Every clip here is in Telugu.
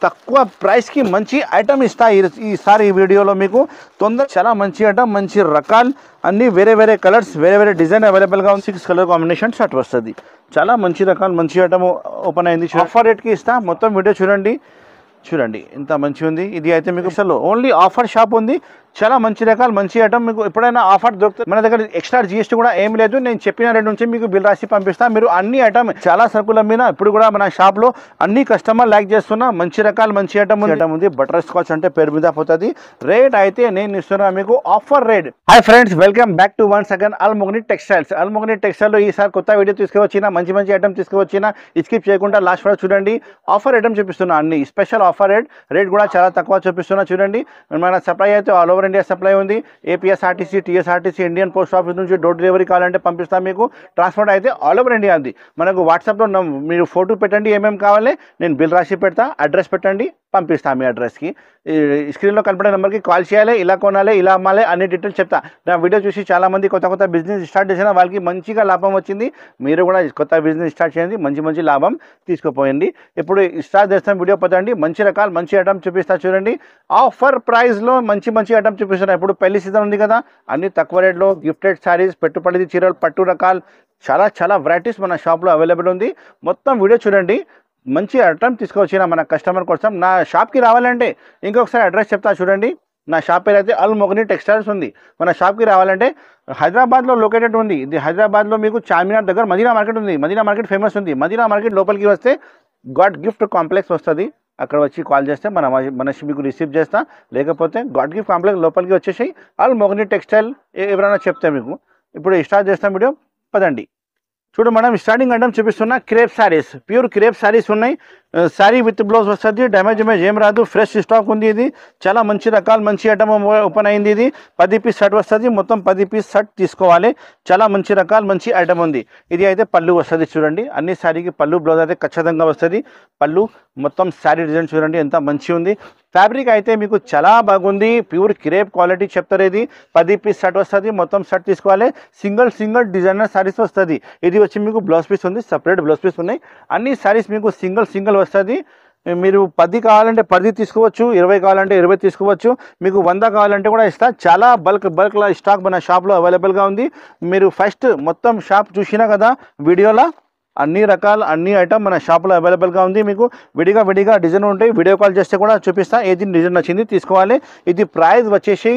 తక్కువ ప్రైస్కి మంచి ఐటమ్ ఇస్తా ఈసారి ఈ వీడియోలో మీకు తొందర చాలా మంచి ఐటమ్ మంచి రకాలు అన్నీ వేరే వేరే కలర్స్ వేరే వేరే డిజైన్ అవైలబుల్గా ఉంది 6 కలర్ కాంబినేషన్ షర్ట్ వస్తుంది చాలా మంచి రకాలు మంచి ఐటమ్ ఓపెన్ అయింది ఆఫర్ రేట్కి ఇస్తా మొత్తం వీడియో చూడండి ఇంత మంచి ఉంది ఇది అయితే మీకు అసలు ఓన్లీ ఆఫర్ షాప్ ఉంది చాలా మంచి రకాలు మంచి ఐటమ్ మీకు ఎప్పుడైనా ఆఫర్ దొరుకుతుంది మన దగ్గర ఎక్స్ట్రా జీఎస్టీ కూడా ఏం లేదు నేను చెప్పిన రేట్ నుంచి మీకు బిల్ రాసి పంపిస్తాను మీరు అన్ని ఐటమ్ చాలా సరుకుల మీద ఇప్పుడు కూడా మన షాప్లో అన్ని కస్టమర్ లైక్ చేస్తున్నా మంచి రకాలు మంచి ఐటమ్ ఉంది బటర్ స్కాచ్ అంటే పేరు మీద పోతుంది రేట్ అయితే నేను ఇస్తున్నా మీకు offer rate hi friends welcome back to once again Almogni టెక్స్టైల్లో ఈసారి కొత్త వీడియో తీసుకువచ్చిన మంచి ఐటమ్ తీసుకువచ్చిన స్కిప్ చేయకుండా లాస్ట్ వరకు చూడండి ఆఫర్ ఐటమ్ చూపిస్తున్నా అన్ని స్పెషల్ ఆఫర్ రేట్ కూడా చాలా తక్కువ చూపిస్తున్నా చూడండి మన సప్లై అయితే ఆల్ ఓవర్ ఇండియా సప్లై ఉంది APSRTC TSRTC Indian post office నుంచి డోర్ డెలివరీ కావాలంటే పంపిస్తాం మీకు ట్రాన్స్పోర్ట్ అయితే ఆల్ ఓవర్ ఇండియా ఉంది మనకు వాట్సాప్లో మీరు ఫోటో పెట్టండి ఏమేమి కావాలి నేను బిల్ రాసి పెడతా అడ్రస్ పెట్టండి పంపిస్తాను మీ అడ్రస్కి స్క్రీన్లో కనపడే నెంబర్కి కాల్ చేయాలి ఇలా కొనాలి ఇలా అమ్మాలి అన్ని డీటెయిల్స్ చెప్తా నా వీడియో చూసి చాలామంది కొత్త బిజినెస్ స్టార్ట్ చేసిన వాళ్ళకి మంచిగా లాభం వచ్చింది మీరు కూడా కొత్త బిజినెస్ స్టార్ట్ చేయండి మంచి లాభం తీసుకుపోయండి ఇప్పుడు స్టార్ట్ చేస్తాం వీడియో పదండి మంచి రకాలు మంచి ఐటమ్ చూపిస్తా చూడండి ఆఫర్ ప్రైస్లో మంచి ఐటమ్ చూపిస్తున్నా ఇప్పుడు పెళ్లి సీజన్ ఉంది కదా అన్ని తక్కువ రేట్లో గిఫ్టెడ్ శారీస్ పెట్టుబడి చీరలు పట్టు రకాలు చాలా వెరైటీస్ మన షాప్లో అవైలబుల్ ఉంది మొత్తం వీడియో చూడండి మంచి ఐటమ్ తీసుకొచ్చిన మన కస్టమర్ కోసం నా షాప్కి రావాలంటే ఇంకొకసారి అడ్రస్ చెప్తా చూడండి నా షాప్ పేరు అయితే అల్మోగ్ని టెక్స్టైల్స్ ఉంది మన షాప్కి రావాలంటే హైదరాబాద్లో లొకేటెడ్ ఉంది ఇది హైదరాబాద్లో మీకు చార్మినార్ దగ్గర మదీనా మార్కెట్ ఉంది మదీనా మార్కెట్ ఫేమస్ ఉంది మదీనా మార్కెట్ లోపలికి వస్తే గాడ్ గిఫ్ట్ కాంప్లెక్స్ వస్తుంది అక్కడ వచ్చి కాల్ చేస్తే మన మీకు రిసీవ్ చేస్తా లేకపోతే గాడ్ గిఫ్ట్ కాంప్లెక్స్ లోపలికి వచ్చేసి అల్మోగ్ని టెక్స్టైల్ ఎవరైనా చెప్తే మీకు ఇప్పుడు స్టార్ట్ చేస్తాం వీడియో పదండి చూడు మేడం స్టార్టింగ్ ఐటమ్ చూపిస్తున్నా crepe saris pure crepe saris ఉన్నాయి శారీ విత్ బ్లౌజ్ వస్తుంది డ్యామేజ్ ఏం రాదు ఫ్రెష్ స్టాక్ ఉంది ఇది చాలా మంచి రకాలు మంచి ఐటమ్ ఓపెన్ అయింది ఇది 10 పీస్ షర్ట్ వస్తుంది మొత్తం 10 పీస్ షర్ట్ తీసుకోవాలి చాలా మంచి రకాలు మంచి ఐటమ్ ఉంది ఇది అయితే పళ్ళు వస్తుంది చూడండి అన్ని శారీకి పళ్ళు బ్లౌజ్ అయితే ఖచ్చితంగా వస్తుంది పళ్ళు మొత్తం శారీ డిజైన్ చూడండి ఎంత మంచి ఉంది ఫ్యాబ్రిక్ అయితే మీకు చాలా బాగుంది ప్యూర్ క్రేప్ క్వాలిటీ చెప్తారు ఇది 10 పీస్ షర్ట్ వస్తుంది మొత్తం షర్ట్ తీసుకోవాలి సింగిల్ డిజైనర్ శారీస్ వస్తుంది ఇది వచ్చి మీకు బ్లౌజ్ పీస్ ఉంది సపరేట్ బ్లౌజ్ పీస్ ఉన్నాయి అన్ని శారీస్ మీకు సింగిల్ వస్తుంది మీరు 10 కావాలంటే 10 తీసుకోవచ్చు 20 కావాలంటే 20 తీసుకోవచ్చు మీకు 100 కావాలంటే కూడా ఇస్తా చాలా బల్క్ స్టాక్ మన షాప్లో అవైలబుల్గా ఉంది మీరు ఫస్ట్ మొత్తం షాప్ చూసినా కదా వీడియోలో అన్ని రకాల అన్ని ఐటమ్ మన షాప్లో అవైలబుల్గా ఉంది మీకు విడిగా డిజైన్ ఉంటాయి వీడియో కాల్ చేస్తే కూడా చూపిస్తా ఏది డిజైన్ నచ్చింది తీసుకోవాలి ఇది ప్రైస్ వచ్చేసి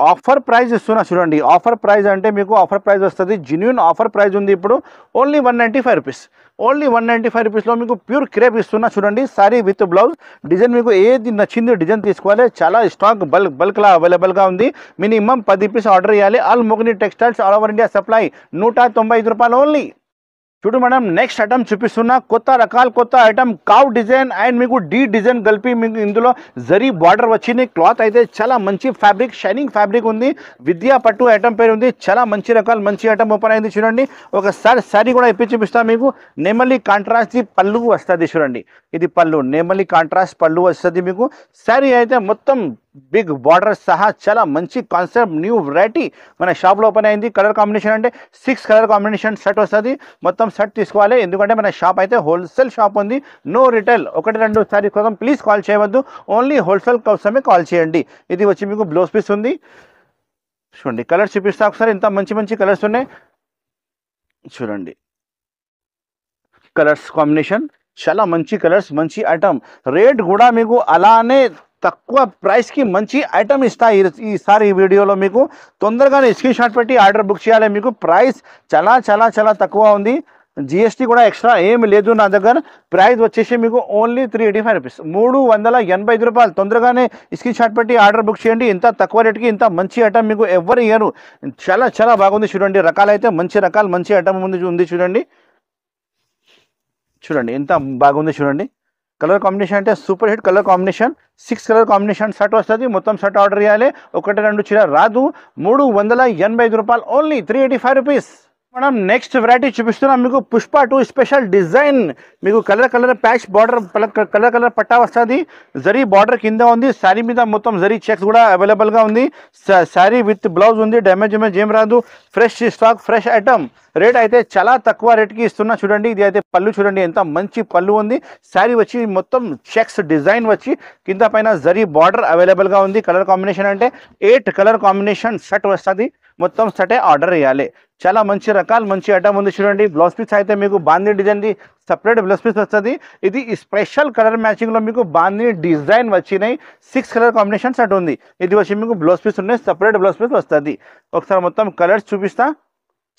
ఆఫర్ ప్రైస్ ఇస్తున్నా చూడండి ఆఫర్ ప్రైస్ అంటే మీకు ఆఫర్ ప్రైస్ వస్తుంది జెన్యూన్ ఆఫర్ ప్రైస్ ఉంది ఇప్పుడు ఓన్లీ 195 రూపీస్ ఓన్లీ 195 రూపీస్లో మీకు ప్యూర్ క్రేప్ ఇస్తున్నా చూడండి సారీ విత్ బ్లౌజ్ డిజైన్ మీకు ఏది నచ్చింది డిజైన్ తీసుకోవాలి చాలా స్టాక్ బల్క్లా అవైలబుల్గా ఉంది మినిమం 10 పీస్ ఆర్డర్ చేయాలి Almogni textiles all over India supply 195 రూపాయలు ఓన్లీ చూడు మేడం నెక్స్ట్ ఐటమ్ చూపిస్తున్నా కొత్త ఐటమ్ కావ్ డిజైన్ అండ్ మీకు డీ డిజైన్ కలిపి మీకు ఇందులో జరీ బార్డర్ వచ్చింది క్లాత్ అయితే చాలా మంచి ఫ్యాబ్రిక్ షైనింగ్ ఫ్యాబ్రిక్ ఉంది విద్యా పట్టు ఐటమ్ పేరు ఉంది చాలా మంచి రకాలు మంచి ఐటమ్ ఓపెన్ అయింది చూడండి ఒకసారి శారీ కూడా ఇప్పి చూపిస్తా మీకు నెమలి కాంట్రాస్ట్ పళ్ళు వస్తుంది చూడండి ఇది పళ్ళు నెమలి కాంట్రాస్ట్ పళ్ళు వస్తుంది మీకు శారీ అయితే మొత్తం బిగ్ బార్డర్ సహా చాలా మంచి కాన్సెప్ట్ న్యూ వెరైటీ మన షాప్లో ఓపెన్ అయింది కలర్ కాంబినేషన్ అంటే 6 కలర్ కాంబినేషన్ షర్ట్ వస్తుంది మొత్తం షర్ట్ తీసుకోవాలి ఎందుకంటే మన షాప్ అయితే హోల్సేల్ షాప్ ఉంది నో రిటైల్ 1-2 సారీ కోసం ప్లీజ్ కాల్ చేయవద్దు ఓన్లీ హోల్సేల్ కోసమే కాల్ చేయండి ఇది వచ్చి మీకు బ్లౌజ్ పీస్ ఉంది చూడండి కలర్స్ చూపిస్తా ఒకసారి ఇంత మంచి కలర్స్ ఉన్నాయి చూడండి కలర్స్ కాంబినేషన్ చాలా మంచి కలర్స్ మంచి ఐటమ్ రేట్ కూడా మీకు అలానే తక్కువ ప్రైస్కి మంచి ఐటమ్ ఇస్తా ఈసారి ఈ వీడియోలో మీకు తొందరగానే స్క్రీన్ షాట్ పెట్టి ఆర్డర్ బుక్ చేయాలి మీకు ప్రైస్ చాలా తక్కువ ఉంది జిఎస్టీ కూడా ఎక్స్ట్రా ఏమి లేదు నా దగ్గర ప్రైస్ వచ్చేసి మీకు ఓన్లీ 385 రూపీస్ 385 రూపాయలు తొందరగానే స్క్రీన్ షాట్ పెట్టి ఆర్డర్ బుక్ చేయండి ఇంత తక్కువ రేట్కి ఇంత మంచి ఐటమ్ మీకు ఎవరు ఇయ్యరు చాలా బాగుంది చూడండి రకాలైతే మంచి రకాలు మంచి ఐటమ్ ఉంది చూడండి ఎంత బాగుంది చూడండి కలర్ కాంబినేషన్ అంటే super hit colour combination 6 colour combination shirt వస్తుంది మొత్తం షర్ట్ ఆర్డర్ చేయాలి 1-2 చీర రాదు 385 రూపాయలు ఓన్లీ 385 రూపీస్ మనం నెక్స్ట్ వెరైటీ చూపిస్తున్నాం మీకు పుష్ప 2 స్పెషల్ డిజైన్ మీకు కలర్ ప్యాచ్ బార్డర్ కలర్ పట్టా వస్తుంది జరీ బార్డర్ కింద ఉంది శారీ మీద మొత్తం జరీ చెక్స్ కూడా అవైలబుల్ గా ఉంది శారీ విత్ బ్లౌజ్ ఉంది డ్యామేజ్ ఏం రాదు fresh stock fresh item rate అయితే చాలా తక్కువ రేట్కి ఇస్తున్నా చూడండి ఇది అయితే పళ్ళు చూడండి ఎంత మంచి పళ్ళు ఉంది శారీ వచ్చి మొత్తం చెక్స్ డిజైన్ వచ్చి కింద పైన జరీ బార్డర్ అవైలబుల్ గా ఉంది కలర్ కాంబినేషన్ అంటే 8 కలర్ కాంబినేషన్ సెట్ వస్తుంది మొత్తం సెటే ఆర్డర్ చేయాలి చాలా మంచి రకాలు మంచి ఐటమ్ ఉంది చూడండి బ్లౌజ్ పీస్ అయితే మీకు bandhani design the separate blouse piece వస్తుంది ఇది స్పెషల్ కలర్ మ్యాచింగ్ లో మీకు బాందీ డిజైన్ వచ్చినాయి 6 కలర్ కాంబినేషన్ సెట్ ఉంది ఇది వచ్చి మీకు బ్లౌజ్ పీస్ ఉన్నాయి సెపరేట్ బ్లౌజ్ పీస్ వస్తుంది ఒకసారి మొత్తం కలర్స్ చూపిస్తా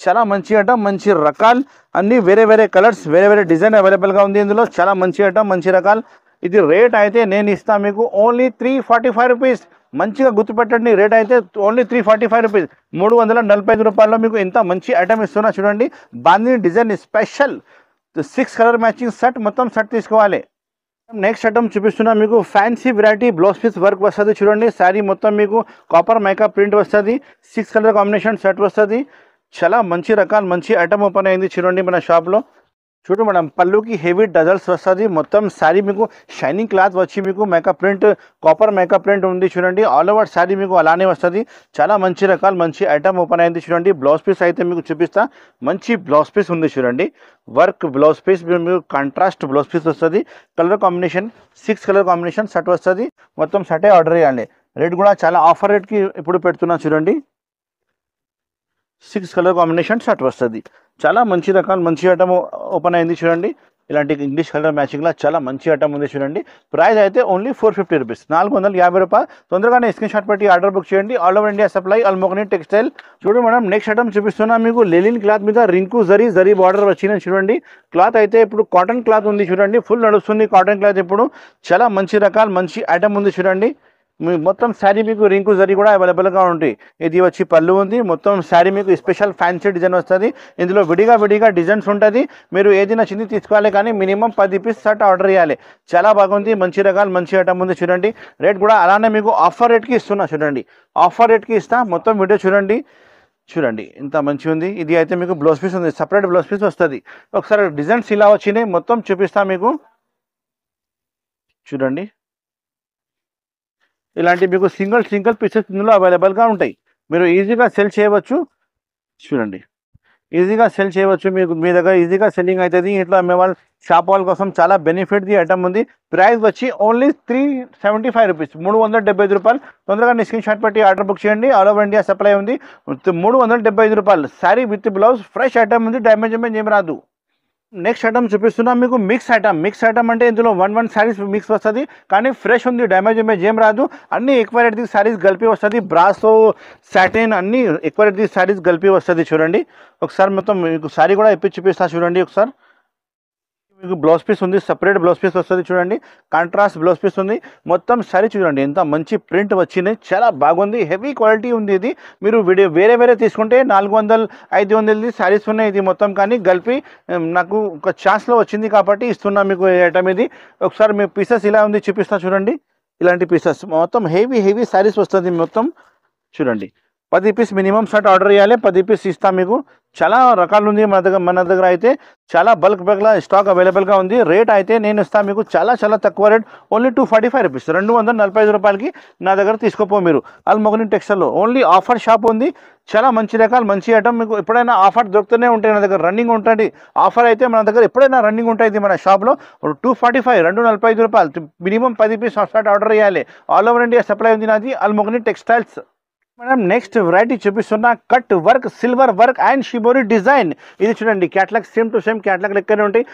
చాలా మంచి ఐటమ్ మంచి రకాలు అన్ని వేరే కలర్స్ వేరే డిజైన్ అవైలబుల్ గా ఉంది ఇందులో చాలా మంచి ఐటమ్ మంచి రకాలు ఇది రేట్ అయితే నేను ఇస్తా మీకు ఓన్లీ 345 రూపీస్ మంచిగా గుర్తుపెట్టండి రేట్ అయితే ఓన్లీ 345 రూపీస్ 345 రూపాయల్లో మీకు ఎంత మంచి ఐటమ్ ఇస్తున్నా చూడండి bandhani design special 6 colour matching set మొత్తం సెట్ తీసుకోవాలి నెక్స్ట్ ఐటమ్ చూపిస్తున్నా మీకు fancy variety blouse piece work వస్తుంది చూడండి శారీ మొత్తం మీకు కాపర్ మైకా ప్రింట్ వస్తుంది 6 కలర్ కాంబినేషన్ సెట్ వస్తుంది చాలా మంచి రకాలు మంచి ఐటమ్ ఓపెన్ అయింది చూడండి మన షాప్లో చూడు మేడం పళ్ళుకి హెవీ డజల్స్ వస్తుంది మొత్తం శారీ మీకు షైనింగ్ క్లాత్ వచ్చి మీకు makeup print copper makeup print ఉంది చూడండి ఆల్ ఓవర్ శారీ మీకు అలానే వస్తుంది చాలా మంచి రకాలు మంచి ఐటమ్ ఓపెన్ అయింది చూడండి బ్లౌజ్ పీస్ అయితే మీకు చూపిస్తా మంచి బ్లౌజ్ పీస్ ఉంది చూడండి వర్క్ బ్లౌజ్ పీస్ మీకు కాంట్రాస్ట్ బ్లౌజ్ పీస్ వస్తుంది colour combination 6 colour combination set వస్తుంది మొత్తం సెటే ఆర్డర్ చేయాలి రేట్ కూడా చాలా ఆఫర్ రేట్కి ఇప్పుడు పెడుతున్నా చూడండి 6 కలర్ కాంబినేషన్ సెట్ వస్తుంది చాలా మంచి రకాలు మంచి ఐటమ్ ఓపెన్ అయింది చూడండి ఇలాంటి ఇంగ్లీష్ కలర్ మ్యాచింగ్లో చాలా మంచి ఐటమ్ ఉంది చూడండి ప్రైస్ అయితే ఓన్లీ 450 రూపీస్ 450 రూపాయలు తొందరగానే స్క్రీన్ షాట్ పెట్టి ఆర్డర్ బుక్ చేయండి all over India supply Almogni textile చూడండి మేడం నెక్స్ట్ ఐటమ్ చూపిస్తున్నా మీకు లెలిన్ క్లాత్ మీద రింకు జరీ బార్డర్ వచ్చింది చూడండి క్లాత్ అయితే ఇప్పుడు కాటన్ క్లాత్ ఉంది చూడండి ఫుల్ నడుస్తుంది కాటన్ క్లాత్ ఇప్పుడు చాలా మంచి రకాలు మంచి ఐటమ్ ఉంది చూడండి మొత్తం శారీ మీకు రింకు జరీ కూడా అవైలబుల్గా ఉంటాయి ఇది వచ్చి పళ్ళు ఉంది మొత్తం శారీ మీకు స్పెషల్ ఫ్యాన్సీ డిజైన్ వస్తుంది ఇందులో విడిగా డిజైన్స్ ఉంటుంది మీరు ఏది నచ్చింది తీసుకోవాలి కానీ మినిమం 10 పీస్ షర్ట్ ఆర్డర్ చేయాలి చాలా బాగుంది మంచి రకాలు మంచి ఐటమ్ ఉంది చూడండి రేట్ కూడా అలానే మీకు ఆఫర్ రేట్కి ఇస్తున్నా చూడండి ఆఫర్ రేట్కి ఇస్తా మొత్తం వీడియో చూడండి ఇంత మంచి ఉంది ఇది అయితే మీకు బ్లౌజ్ పీస్ ఉంది సపరేట్ బ్లౌజ్ పీస్ వస్తుంది ఒకసారి డిజైన్స్ ఇలా వచ్చినాయి మొత్తం చూపిస్తా మీకు చూడండి ఇలాంటి మీకు సింగిల్ పీసెస్ ఇందులో అవైలబుల్గా ఉంటాయి మీరు ఈజీగా సెల్ చేయవచ్చు చూడండి ఈజీగా సెల్ చేయవచ్చు మీకు మీ దగ్గర ఈజీగా సెల్లింగ్ అవుతుంది ఇట్లా అమ్మే వాళ్ళ షాప్ వాళ్ళ కోసం చాలా బెనిఫిట్ ది ఐటమ్ ఉంది ప్రైస్ వచ్చి ఓన్లీ 375 రూపీస్ 375 రూపాయలు తొందరగా స్క్రీన్ షాట్ పెట్టి ఆర్డర్ బుక్ చేయండి ఆల్ ఓవర్ ఇండియా సప్లై ఉంది 375 రూపాయలు sari with blouse fresh item ఉంది డ్యామేజ్ ఏం రాదు నెక్స్ట్ ఐటమ్ చూపిస్తున్నా మీకు మిక్స్ ఐటమ్ అంటే ఇందులో 1 శారీస్ మిక్స్ వస్తుంది కానీ ఫ్రెష్ ఉంది డ్యామేజ్ ఏం రాదు అన్ని ఎక్కువ రేట్ శారీస్ కలిపి వస్తుంది బ్రాసో సాటిన్ అన్ని ఎక్కువ రేట్ శారీస్ కలిపి వస్తుంది చూడండి ఒకసారి మొత్తం మీకు శారీ కూడా ఇప్పి చూపిస్తా చూడండి ఒకసారి మీకు బ్లౌజ్ పీస్ ఉంది సపరేట్ బ్లౌజ్ పీస్ వస్తుంది చూడండి కాంట్రాస్ట్ బ్లౌజ్ పీస్ ఉంది మొత్తం శారీ చూడండి ఎంత మంచి ప్రింట్ వచ్చింది చాలా బాగుంది హెవీ క్వాలిటీ ఉంది ఇది మీరు వేరే తీసుకుంటే 400-500 శారీస్ ఉన్నాయి ఇది మొత్తం కానీ కలిపి నాకు ఒక ఛాన్స్లో వచ్చింది కాబట్టి ఇస్తున్నా మీకు ఐటమ్ ఇది ఒకసారి మీ పీసెస్ ఇలా ఉంది చూపిస్తా చూడండి ఇలాంటి పీసెస్ మొత్తం హెవీ శారీస్ వస్తుంది మొత్తం చూడండి 10 పీస్ మినిమం షర్ట్ ఆర్డర్ చేయాలి 10 పీస్ ఇస్తా మీకు చాలా రకాలు ఉంది మన దగ్గర అయితే చాలా బల్క్లా స్టాక్ అవైలబుల్గా ఉంది రేట్ అయితే నేను ఇస్తాను మీకు చాలా తక్కువ రేట్ ఓన్లీ 245 రూపీస్ 245 రూపాయలకి నా దగ్గర తీసుకోపో మీరు అల్మోగని టెక్స్టైల్లో ఓన్లీ ఆఫర్ షాప్ ఉంది చాలా మంచి రకాలు మంచి ఐటమ్ మీకు ఎప్పుడైనా ఆఫర్ దొరుకుతూనే ఉంటాయి నా దగ్గర రన్నింగ్ ఉంటుంది ఆఫర్ అయితే మన దగ్గర ఎప్పుడైనా రన్నింగ్ ఉంటుంది మన షాప్లో 245 రూపాయలు మినిమం 10 పీస్ షర్ట్ ఆర్డర్ చేయాలి ఆల్ ఓవర్ ఇండియా సప్లై ఉంది నాది అల్మోగని టెక్స్టైల్స్ మేడం నెక్స్ట్ వెరైటీ చూపిస్తున్నా cut work silver work and shibori design ఇది చూడండి catalogue same to same catalogue లెక్కనే ఉంటాయి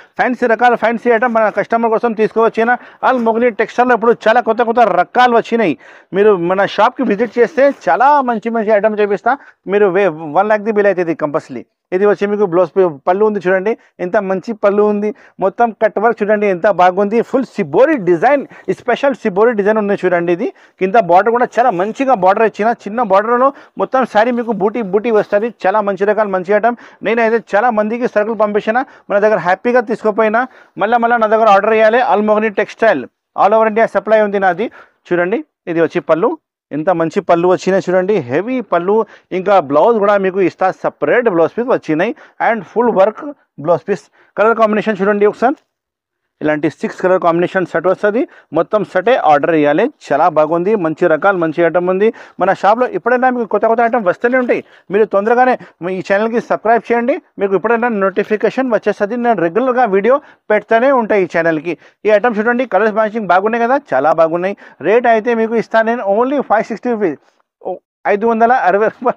ఫ్యాన్సీ ఐటమ్ మన కస్టమర్ కోసం తీసుకోవచ్చిన అల్మోగని టెక్స్టైల్లో ఇప్పుడు చాలా కొత్త రకాలు వచ్చినాయి మీరు మన షాప్కి విజిట్ చేస్తే చాలా మంచి ఐటమ్ చూపిస్తా మీరు 1 lakh ది బిల్ అవుతుంది కంపల్సరీ ఇది వచ్చి మీకు బ్లౌజ్ పళ్ళు ఉంది చూడండి ఎంత మంచి పళ్ళు ఉంది మొత్తం కట్ వర్క్ చూడండి ఎంత బాగుంది full shibori design special shibori design ఉంది చూడండి ఇది కింద బార్డర్ కూడా చాలా మంచిగా బార్డర్ ఇచ్చిన చిన్న బార్డర్లో మొత్తం శారీ మీకు బూటీ వస్తుంది చాలా మంచి రకాలు మంచి ఐటమ్ నేనైతే చాలా మందికి సరుకులు పంపించిన మన దగ్గర హ్యాపీగా తీసుకుపోయినా మళ్ళీ నా దగ్గర ఆర్డర్ చేయాలి Almogni textile all over India supply ఉంది నాది చూడండి ఇది వచ్చి పళ్ళు ఎంత మంచి పళ్ళు వచ్చినాయి చూడండి, హెవీ పళ్ళు. ఇంకా బ్లౌజ్ కూడా మీకు ఇస్తా, సపరేట్ బ్లౌజ్ పీస్ వచ్చినాయి and full work blouse piece. Colour combination చూడండి ఒకసారి, ఇలాంటి 6 కలర్ కాంబినేషన్ సెట్ వస్తుంది. మొత్తం సెటే ఆర్డర్ ఇవ్వాలి. చాలా బాగుంది, మంచి రకాలు, మంచి ఐటమ్ ఉంది మన షాప్లో. ఎప్పుడైనా మీకు కొత్త కొత్త ఐటమ్ వస్తూనే ఉంటాయి. మీరు తొందరగానే ఈ ఛానల్కి సబ్స్క్రైబ్ చేయండి, మీకు ఎప్పుడైనా నోటిఫికేషన్ వచ్చేస్తుంది. నేను రెగ్యులర్గా వీడియో పెడతానే ఉంటాయి ఈ ఛానల్కి. ఈ ఐటమ్ చూడండి, కలర్స్ మ్యాచింగ్ బాగున్నాయి కదా, చాలా బాగున్నాయి. రేట్ అయితే మీకు ఇస్తాను నేను ఓన్లీ 560 రూపీస్, 560 రూపాయలు,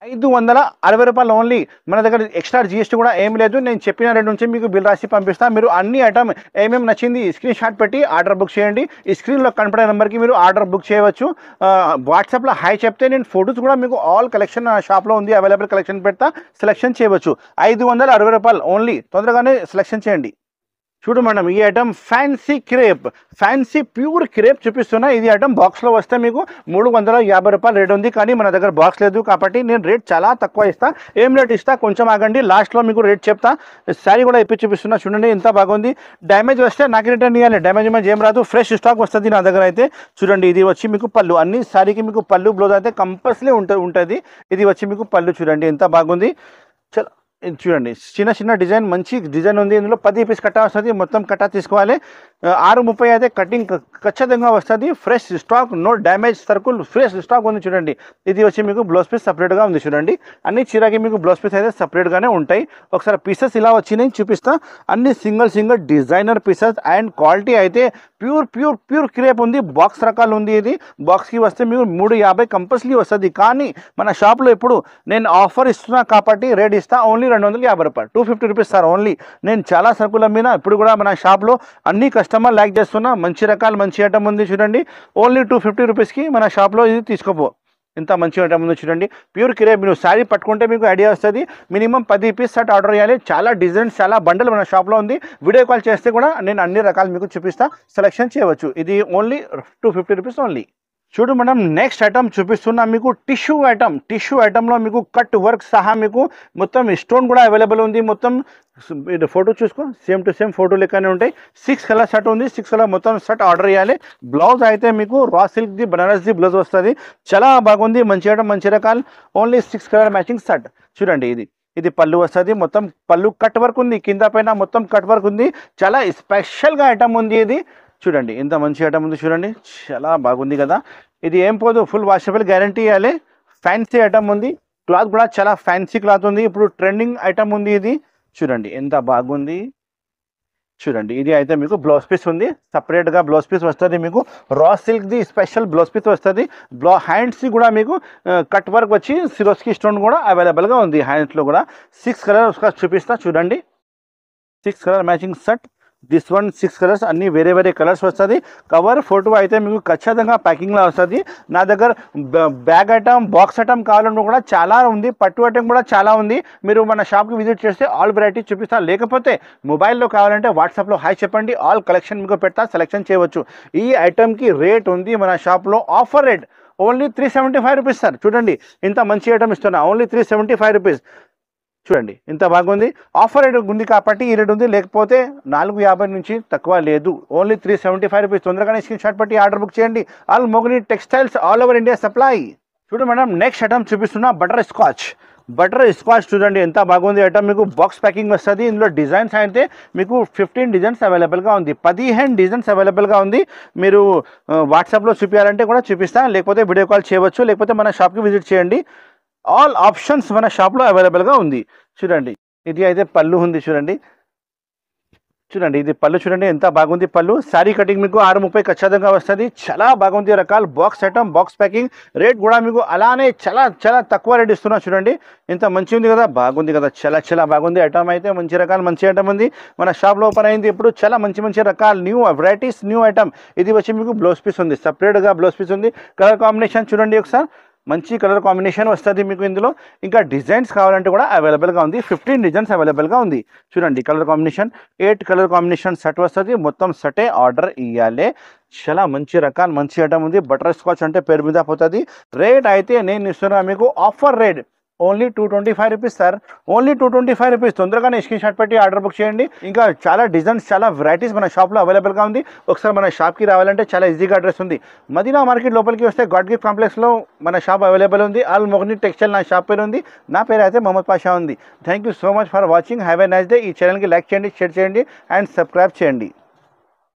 560 రూపాయలు ఓన్లీ. మన దగ్గర ఎక్స్ట్రా జిఎస్టీ కూడా ఏం లేదు. నేను చెప్పిన రేట్ నుంచి మీకు బిల్ రాసి పంపిస్తాను. మీరు అన్ని ఐటమ్ ఏమేమి నచ్చింది స్క్రీన్ షాట్ పెట్టి ఆర్డర్ బుక్ చేయండి. ఈ స్క్రీన్లో కనపడే నెంబర్కి మీరు ఆర్డర్ బుక్ చేయవచ్చు. వాట్సాప్లో హాయ్ చెప్తే నేను ఫొటోస్ కూడా మీకు ఆల్ కలెక్షన్ షాప్లో ఉంది, అవైలబుల్ కలెక్షన్ పెడతా, సెలెక్షన్ చేయవచ్చు. 560 రూపాయలు ఓన్లీ, తొందరగానే సెలెక్షన్ చేయండి. చూడు మేడం, ఈ item fancy crepe, fancy pure crepe చూపిస్తున్నా. ఇది ఐటమ్ బాక్స్లో వస్తే మీకు 350 రూపాయలు రేట్ ఉంది, కానీ మన దగ్గర బాక్స్ లేదు కాబట్టి నేను రేట్ చాలా తక్కువ ఇస్తా. ఏం రేట్ ఇస్తా కొంచెం ఆగండి, లాస్ట్లో మీకు రేట్ చెప్తా. శారీ కూడా ఇప్పి చూపిస్తున్నా చూడండి, ఎంత బాగుంది. డ్యామేజ్ వస్తే నాకు రిటర్న్ ఇవ్వాలి, డ్యామేజ్ ఏం రాదు, ఫ్రెష్ స్టాక్ వస్తుంది నా దగ్గర అయితే. చూడండి, ఇది వచ్చి మీకు పళ్ళు, అన్ని శారీకి మీకు పళ్ళు బ్లౌజ్ అయితే కంపల్సరీ ఉంటుంది. ఇది వచ్చి మీకు పళ్ళు చూడండి, ఎంత బాగుంది. చలో చూడండి, చిన్న చిన్న డిజైన్, మంచి డిజైన్ ఉంది. ఇందులో 10 పీస్ కట్టా వస్తుంది, మొత్తం కట్టా తీసుకోవాలి. 630 అయితే కటింగ్ ఖచ్చితంగా వస్తుంది. Fresh stock, no damage, circle fresh stock ఉంది చూడండి. ఇది వచ్చి మీకు బ్లౌజ్ పీస్ సపరేట్గా ఉంది చూడండి. అన్ని చీరకి మీకు బ్లౌజ్ పీస్ అయితే సపరేట్గానే ఉంటాయి. ఒకసారి పీసెస్ ఇలా వచ్చినాయి చూపిస్తా. అన్ని single designer pieces and quality అయితే ప్యూర్ క్రేప్ ఉంది. బాక్స్ రకాలు ఉంది. ఇది బాక్స్కి వస్తే మీకు 350 కంపల్సరీ వస్తుంది. కానీ మన షాప్లో ఇప్పుడు నేను ఆఫర్ ఇస్తున్నా కాబట్టి రేట్ ఇస్తా ఓన్లీ 250 రూపాయలు, 250 రూపీస్ సార్ ఓన్లీ. నేను చాలా సరుకులు అమ్మినా, ఇప్పుడు కూడా మన షాప్లో అన్ని కస్టమర్ లైక్ చేస్తున్నా. మంచి రకాలు, మంచి ఐటమ్ ఉంది చూడండి. ఓన్లీ 250 రూపీస్కి మన షాప్లో ఇది తీసుకోపో. ఇంత మంచి ఐటమ్ ఉంది చూడండి, ప్యూర్ క్రేప్. మీరు శారీ పట్టుకుంటే మీకు ఐడియా వస్తుంది. మినిమం 10 పీస్ సెట్ ఆర్డర్ చేయాలి. చాలా డిజైన్స్, చాలా బండల్ మన షాప్లో ఉంది. వీడియో కాల్ చేస్తే కూడా నేను అన్ని రకాలు మీకు చూపిస్తా, సెలెక్షన్ చేయవచ్చు. ఇది ఓన్లీ 250 రూపీస్ ఓన్లీ. చూడు మేడం, నెక్స్ట్ ఐటమ్ చూపిస్తున్నా మీకు టిష్యూ ఐటమ్. టిష్యూ ఐటమ్లో మీకు కట్ వర్క్ సహా మీకు మొత్తం స్టోన్ కూడా అవైలబుల్ ఉంది. మొత్తం ఫోటో చూసుకో, సేమ్ టు సేమ్ ఫోటో లెక్కనే ఉంటాయి. 6 కలర్ సెట్ ఉంది, 6 కలర్ మొత్తం సెట్ ఆర్డర్ చేయాలి. బ్లౌజ్ అయితే మీకు రా సిల్క్ది, బనారస్ది బ్లౌజ్ వస్తుంది. చాలా బాగుంది, మంచి ఐటమ్, మంచి రకాలు. ఓన్లీ 6 కలర్ మ్యాచింగ్ సెట్ చూడండి. ఇది పళ్ళు వస్తుంది. మొత్తం పళ్ళు కట్ వర్క్ ఉంది, కింద పైన మొత్తం కట్ వర్క్ ఉంది. చాలా స్పెషల్గా ఐటమ్ ఉంది ఇది చూడండి, ఎంత మంచి ఐటమ్ ఉంది చూడండి, చాలా బాగుంది కదా. ఇది ఏం పోదు, ఫుల్ వాషబుల్ గ్యారంటీ ఇవ్వాలి. ఫ్యాన్సీ ఐటమ్ ఉంది, క్లాత్ కూడా చాలా ఫ్యాన్సీ క్లాత్ ఉంది. ఇప్పుడు ట్రెండింగ్ ఐటమ్ ఉంది ఇది చూడండి, ఎంత బాగుంది చూడండి. ఇది అయితే మీకు బ్లౌజ్ పీస్ ఉంది, సపరేట్గా బ్లౌజ్ పీస్ వస్తుంది. మీకు రా సిల్క్ది స్పెషల్ బ్లౌజ్ పీస్ వస్తుంది. హ్యాండ్స్కి కూడా మీకు కట్ వర్క్ వచ్చి సిరోస్కి స్టోన్ కూడా అవైలబుల్గా ఉంది. హ్యాండ్స్లో కూడా 6 కలర్ చూపిస్తా చూడండి. 6 colour matching set. This one 6 colours, అన్ని వేరే కలర్స్ వస్తుంది. కవర్ ఫోటో అయితే మీకు ఖచ్చితంగా ప్యాకింగ్లో వస్తుంది. నా దగ్గర బ్యాగ్ ఐటమ్, బాక్స్ ఐటమ్ కావాలన్నా కూడా చాలా ఉంది. పట్టు ఐటమ్ కూడా చాలా ఉంది. మీరు మన షాప్కి విజిట్ చేస్తే ఆల్ వెరైటీ చూపిస్తాను. లేకపోతే మొబైల్లో కావాలంటే వాట్సాప్లో హాయ్ చెప్పండి, ఆల్ కలెక్షన్ మీకు పెడతా, సెలెక్షన్ చేయవచ్చు. ఈ ఐటమ్కి రేట్ ఉంది మన షాప్లో offer rate only 375 rupees sir. చూడండి, ఇంత మంచి ఐటమ్ ఇస్తున్నా, ఓన్లీ 375 రూపీస్. చూడండి, ఇంత బాగుంది. ఆఫర్ రేట్ ఉంది కాబట్టి ఈ రేట్ ఉంది, లేకపోతే 450 నుంచి తక్కువ లేదు. Only 375 rupees. తొందరగానే స్క్రీన్ షాట్ పెట్టి ఆర్డర్ బుక్ చేయండి. Almogni textiles, all over India supply. చూడు మేడం, నెక్స్ట్ ఐటమ్ చూపిస్తున్నా బటర్ స్కాచ్ చూడండి, ఎంత బాగుంది ఐటమ్. మీకు బాక్స్ ప్యాకింగ్ వస్తుంది. ఇందులో డిజైన్స్ అయితే మీకు 15 డిజైన్స్ అవైలబుల్గా ఉంది, 15 డిజైన్స్ అవైలబుల్గా ఉంది. మీరు వాట్సాప్లో చూపించాలంటే కూడా చూపిస్తా, లేకపోతే వీడియో కాల్ చేయవచ్చు, లేకపోతే మన షాప్కి విజిట్ చేయండి. ఆల్ ఆప్షన్స్ మన షాప్లో అవైలబుల్గా ఉంది. చూడండి, ఇది అయితే పళ్ళు ఉంది చూడండి. ఇది పళ్ళు చూడండి, ఎంత బాగుంది పళ్ళు. శారీ కటింగ్ మీకు 630 ఖచ్చితంగా వస్తుంది. చాలా బాగుంది రకాలు. Box item, box packing. Rate కూడా మీకు అలానే చాలా తక్కువ రేట్ ఇస్తున్నా చూడండి. ఇంత మంచి ఉంది కదా, బాగుంది కదా, చాలా బాగుంది ఐటమ్. అయితే మంచి రకాలు, మంచి ఐటమ్ ఉంది. మన షాప్లో ఓపెన్ అయింది ఇప్పుడు. చాలా మంచి రకాలు, న్యూ వెరైటీస్, న్యూ ఐటమ్. ఇది వచ్చి మీకు బ్లౌజ్ పీస్ ఉంది, సపరేట్గా బ్లౌజ్ పీస్ ఉంది. కలర్ కాంబినేషన్ చూడండి ఒకసారి, మంచి కలర్ కాంబినేషన్ వస్తుంది మీకు ఇందులో. ఇంకా డిజైన్స్ కావాలంటే కూడా అవైలబుల్గా ఉంది. 15 డిజైన్స్ అవైలబుల్గా ఉంది. చూడండి, colour combination 8 colour combination set వస్తుంది. మొత్తం సెటే ఆర్డర్ ఇవ్వాలి. చాలా మంచి రకాలు, మంచి ఐటమ్ ఉంది. బటర్ స్కాచ్ అంటే పేరు మీద పోతుంది. రేట్ అయితే నేను ఇస్తున్నా మీకు offer rate only 225 rupees sir, only 225 rupees. తొందరగానే స్క్రీన్ షాట్ పెట్టి ఆర్డర్ బుక్ చేయండి. ఇంకా చాలా డిజైన్స్, చాలా వెరైటీస్ మన షాప్లో అవైలబుల్గా ఉంది. ఒకసారి మన షాప్కి రావాలంటే చాలా ఈజీగా అడ్రస్ ఉంది. మదీనా మార్కెట్ లోపలికి వస్తే గాడ్ గిఫ్ట్ కాంప్లెక్స్లో మన షాప్ అవైలబుల్ ఉంది. ఆల్ మొగ్ని టెక్స్టైల్ నా షాప్ పేరు ఉంది. నా పేరు అయితే మొహమ్మద్ పాషా ఉంది. Thank you so much for watching. Have a nice day. ఈ ఛానల్కి లైక్ చేయండి, షేర్ చేయండి అండ్ సబ్స్క్రైబ్ చేయండి.